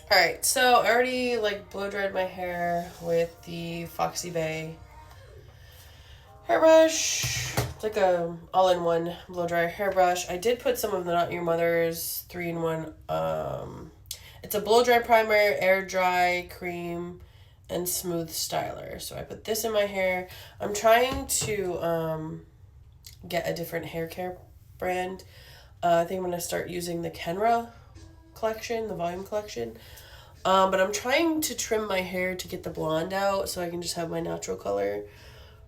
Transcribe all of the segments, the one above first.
Alright, so I already like blow dried my hair with the Foxy Bay hairbrush. It's like a all-in-one blow dryer hairbrush. I did put some of the Not Your Mother's 3-in-1. It's a blow dry primer, air dry cream, and smooth styler. So I put this in my hair. I'm trying to get a different hair care brand. I think I'm going to start using the Kenra collection, the volume collection. But I'm trying to trim my hair to get the blonde out so I can just have my natural color,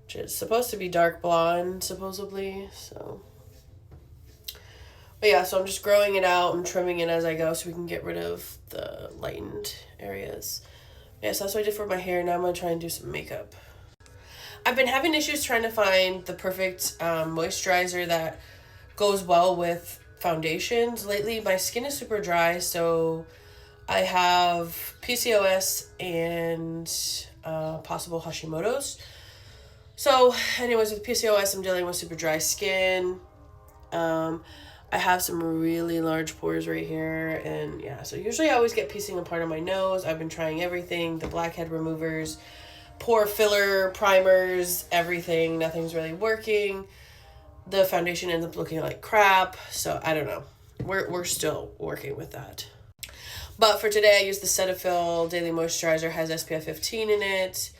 which is supposed to be dark blonde, supposedly. So, but yeah, so I'm just growing it out. I'm trimming it as I go so we can get rid of the lightened areas. Yeah, so that's what I did for my hair. Now I'm going to try and do some makeup. I've been having issues trying to find the perfect moisturizer that goes well with foundations. Lately, my skin is super dry, so I have PCOS and possible Hashimoto's. So, anyways, with PCOS, I'm dealing with super dry skin. I have some really large pores right here, and yeah, so usually I always get piecing apart on my nose. I've been trying everything, the blackhead removers, pore filler, primers, everything. Nothing's really working. The foundation ends up looking like crap, so I don't know. We're still working with that. But for today, I used the Cetaphil Daily Moisturizer, has SPF 15 in it.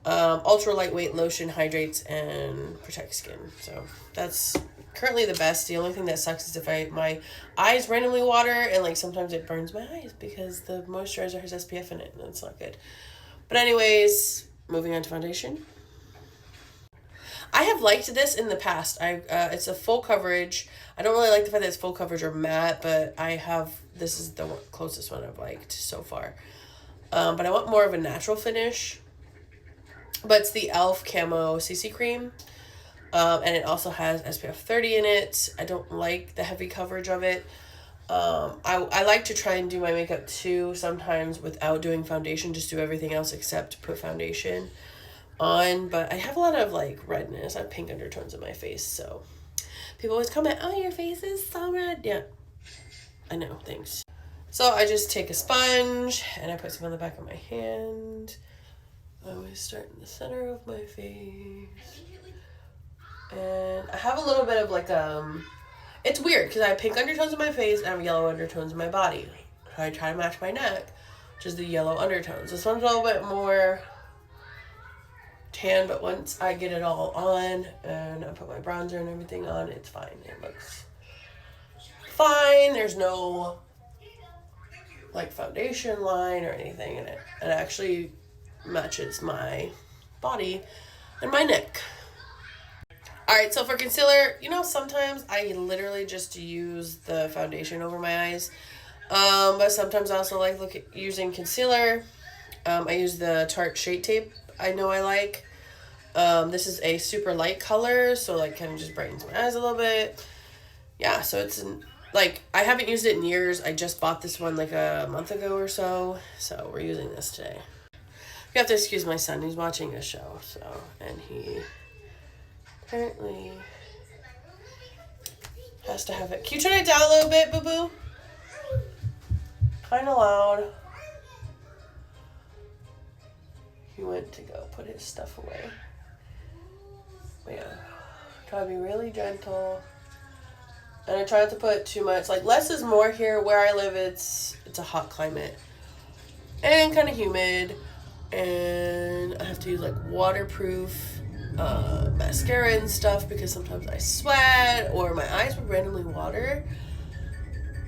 Ultra lightweight lotion, hydrates, and protects skin. So that's currently the best. The only thing that sucks is if my eyes randomly water and like sometimes it burns my eyes because the moisturizer has SPF in it and it's not good. But anyways, moving on to foundation. I have liked this in the past. It's a full coverage. I don't really like the fact that it's full coverage or matte, but this is the closest one I've liked so far. But I want more of a natural finish. But it's the e.l.f. Camo CC Cream. And it also has SPF 30 in it. I don't like the heavy coverage of it. I like to try and do my makeup too sometimes without doing foundation. Just do everything else except put foundation on. But I have a lot of like redness. I have pink undertones in my face. So people always comment, oh, your face is so red. Yeah, I know. Thanks. So I just take a sponge and I put some on the back of my hand. I always start in the center of my face. And I have a little bit of like, it's weird because I have pink undertones in my face and I have yellow undertones in my body. So I try to match my neck, which is the yellow undertones. This one's a little bit more tan, but once I get it all on and I put my bronzer and everything on, it's fine. It looks fine. There's no like foundation line or anything in it. It actually matches my body and my neck. Alright, so for concealer, sometimes I literally just use the foundation over my eyes. But sometimes I also like using concealer. I use the Tarte Shape Tape. I know I like. This is a super light color, so like kind of just brightens my eyes a little bit. Yeah, so it's like I haven't used it in years. I just bought this one like a month ago or so. So we're using this today. You have to excuse my son. He's watching a show, and he apparently has to have it. Can you turn it down a little bit, boo-boo? Kind of loud. He went to go put his stuff away. But yeah, try to be really gentle. And I try not to put too much. Like, less is more here. Where I live, it's a hot climate. And kind of humid. And I have to use, like, waterproof mascara and stuff because sometimes I sweat or my eyes would randomly water.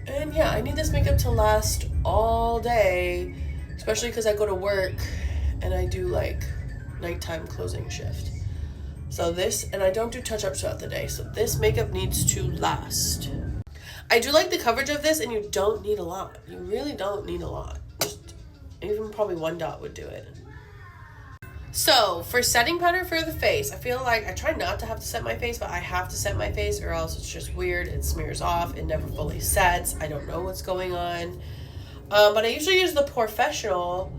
And yeah, I need this makeup to last all day, especially because I go to work and I do like nighttime closing shift. So and I don't do touch-ups throughout the day, so this makeup needs to last. I do like the coverage of this, and you don't need a lot. You really don't need a lot. Just even probably one dot would do it. So, for setting powder for the face, I feel like I try not to have to set my face, but I have to set my face or else it's just weird. It smears off. It never fully sets. I don't know what's going on. But I usually use the Porefessional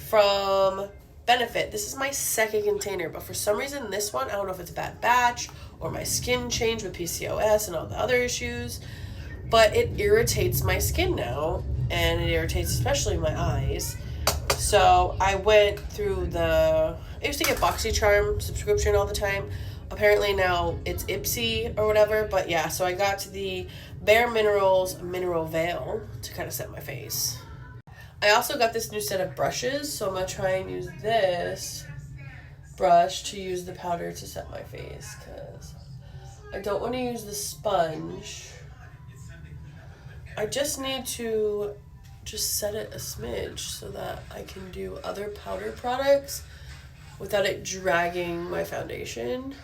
from Benefit. This is my second container, but for some reason this one, I don't know if it's a bad batch or my skin changed with PCOS and all the other issues, but it irritates my skin now. and it irritates especially my eyes. So I went through I used to get BoxyCharm subscription all the time. Apparently now it's Ipsy or whatever, but yeah, so I got to the Bare Minerals Mineral Veil to kind of set my face. I also got this new set of brushes, so I'm going to try and use this brush to use the powder to set my face, because I don't want to use the sponge. I just need to just set it a smidge so that I can do other powder products without it dragging my foundation.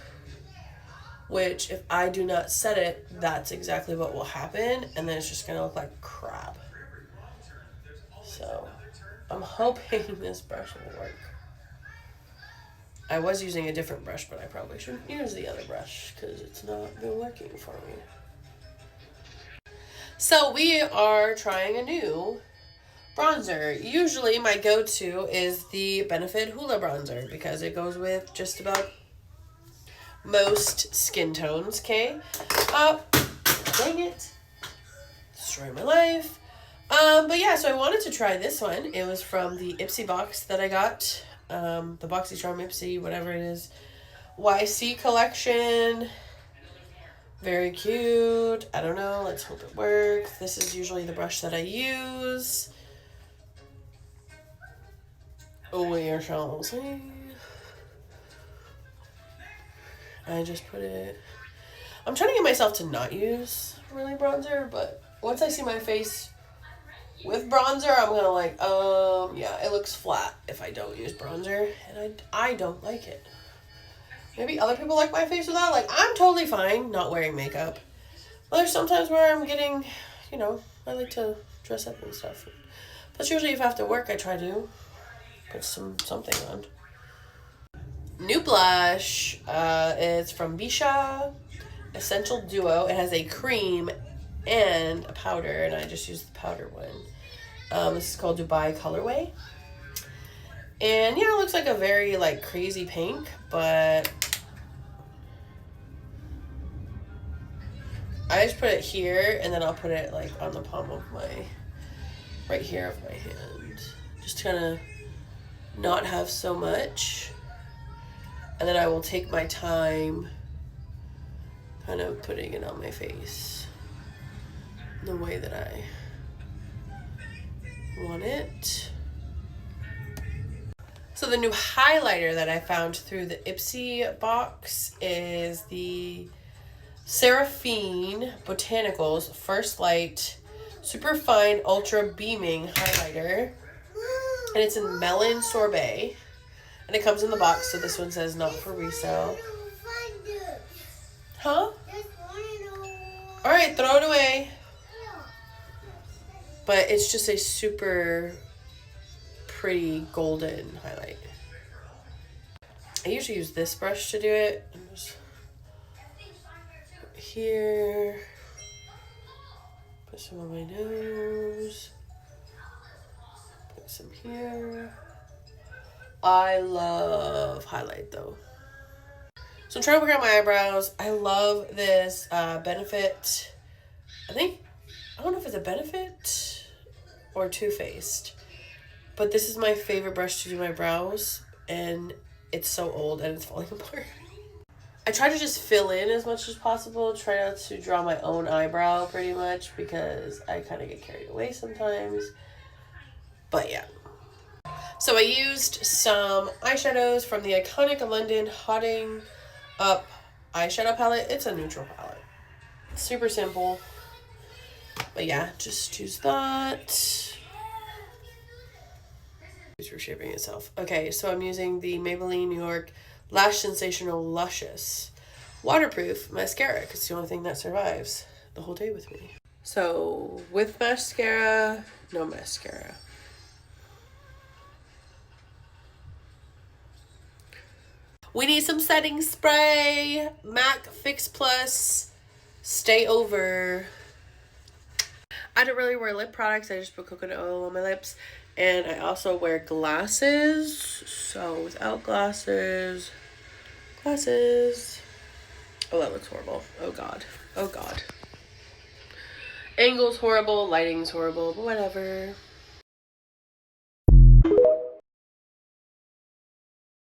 Which, if I do not set it, that's exactly what will happen, and then it's just going to look like crap. So, I'm hoping this brush will work. I was using a different brush, but I probably shouldn't use the other brush because it's not been working for me. So, we are trying a new bronzer. Usually, my go-to is the Benefit Hoola bronzer because it goes with just about most skin tones, okay? Dang it. Destroy my life. But yeah, so I wanted to try this one. It was from the Ipsy box that I got. The BoxyCharm Ipsy, whatever it is. YC collection. Very cute. I don't know. Let's hope it works. This is usually the brush that I use. We shall see. I just put it... I'm trying to get myself to not use really bronzer, but once I see my face with bronzer, I'm gonna like, yeah, it looks flat if I don't use bronzer, and I don't like it. Maybe other people like my face without. Like, I'm totally fine not wearing makeup. But there's sometimes where I'm getting, you know, I like to dress up and stuff. But usually if I have to work, I try to put something on. New blush is from Bisha Essential Duo. It has a cream and a powder, and I just used the powder one. This is called Dubai Colorway. And yeah, it looks like a very like crazy pink, but I just put it here, and then I'll put it like on the palm of right here of my hand. Just to kind of not have so much. And then I will take my time kind of putting it on my face the way that I want it. So the new highlighter that I found through the Ipsy box is the Seraphine Botanicals First Light Super Fine Ultra Beaming Highlighter. And it's in Melon Sorbet. And it comes in the box, so this one says not for resale. Huh? Alright, throw it away. But it's just a super pretty golden highlight. I usually use this brush to do it. Just here. Put some on my nose. Put some here. I love highlight though. So I'm trying to work out my eyebrows. I love this Benefit. I don't know if it's a Benefit or Too Faced. But this is my favorite brush to do my brows. And it's so old and it's falling apart. I try to just fill in as much as possible. Try not to draw my own eyebrow pretty much because I kind of get carried away sometimes. But yeah. So I used some eyeshadows from the Iconic London Hotting Up eyeshadow palette. It's a neutral palette. Super simple. But yeah, just use that. It's reshaping itself. Okay, so I'm using the Maybelline New York Lash Sensational Luscious Waterproof Mascara because it's the only thing that survives the whole day with me. So with mascara, no mascara. We need some setting spray. MAC Fix Plus Stay Over. I don't really wear lip products. I just put coconut oil on my lips. And I also wear glasses. So without glasses. Oh, that looks horrible. Oh God. Oh God. Angle's horrible, lighting's horrible, but whatever.